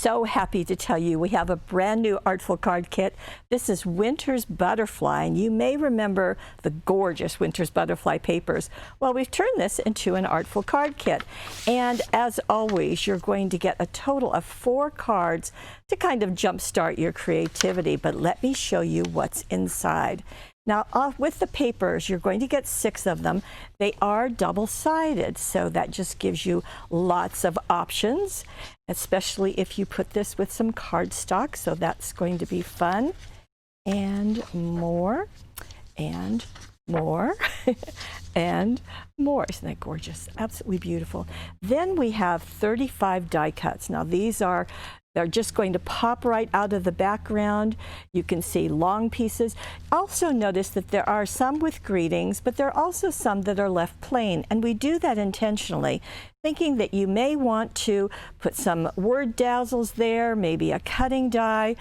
so happy to tell you we have a brand new Artful card kit. This is Winter's Butterfly, and you may remember the gorgeous Winter's Butterfly papers. Well, we've turned this into an Artful card kit, and as always, you're going to get a total of 4 cards to kind of jumpstart your creativity, but let me show you what's inside. Now, with the papers, you're going to get 6 of them. They are double-sided, so that just gives you lots of options, especially if you put this with some cardstock, so that's going to be fun. And more, and more, and more. Isn't that gorgeous? Absolutely beautiful. Then we have 35 die cuts. Now, they're just going to pop right out of the background. You can see long pieces. Also notice that there are some with greetings, but there are also some that are left plain, and we do that intentionally, thinking that you may want to put some word dazzles there, maybe a cutting die,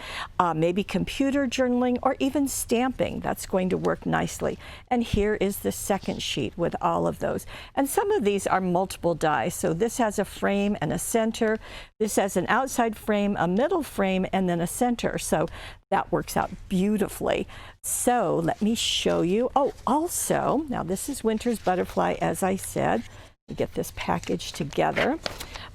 maybe computer journaling, or even stamping. That's going to work nicely. And here is the second sheet with all of those. And some of these are multiple dies. So this has a frame and a center. This has an outside frame, a middle frame, and then a center. So that works out beautifully. So let me show you. Oh, also, now this is Winter's Butterfly, as I said. Get this package together,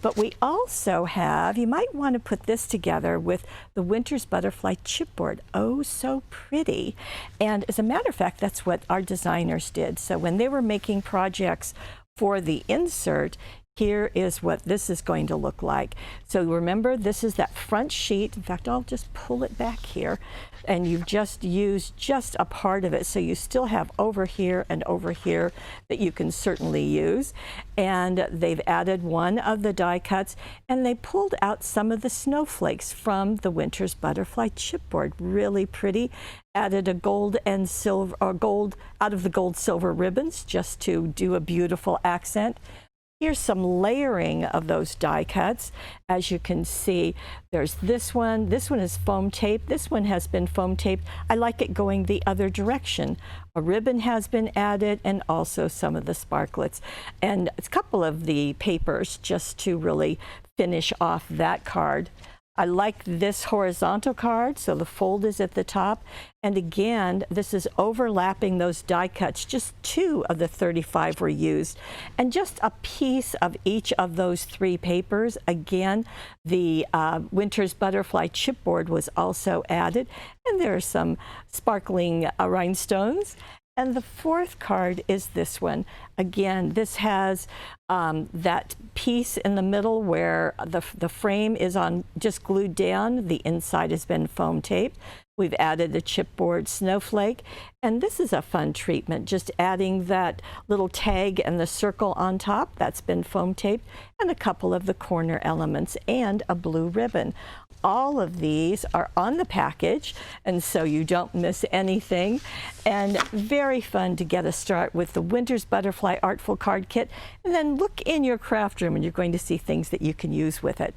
but we also have, you might want to put this together with the Winter's Butterfly chipboard. Oh, so pretty. And as a matter of fact, that's what our designers did. So when they were making projects for the insert, here is what this is going to look like. So remember, this is that front sheet. In fact, I'll just pull it back here, and you've just used just a part of it. So you still have over here and over here that you can certainly use. And they've added one of the die cuts, and they pulled out some of the snowflakes from the Winter's Butterfly chipboard. Really pretty. Added a gold and silver, or gold out of the gold silver ribbons just to do a beautiful accent. Here's some layering of those die cuts. As you can see, there's this one. This one is foam taped. This one has been foam taped. I like it going the other direction. A ribbon has been added, and also some of the sparklets. And a couple of the papers just to really finish off that card. I like this horizontal card, so the fold is at the top. And again, this is overlapping those die cuts. Just 2 of the 35 were used. And just a piece of each of those 3 papers. Again, the Winter's Butterfly chipboard was also added. And there are some sparkling rhinestones. And the 4th card is this one. Again, this has that piece in the middle where the frame is on just glued down. The inside has been foam taped. We've added the chipboard snowflake, and this is a fun treatment, just adding that little tag and the circle on top. That's been foam taped, and a couple of the corner elements, and a blue ribbon. All of these are on the package, and so you don't miss anything. And very fun to get a start with the Winter's Butterfly Artful card kit, and then look in your craft room and you're going to see things that you can use with it.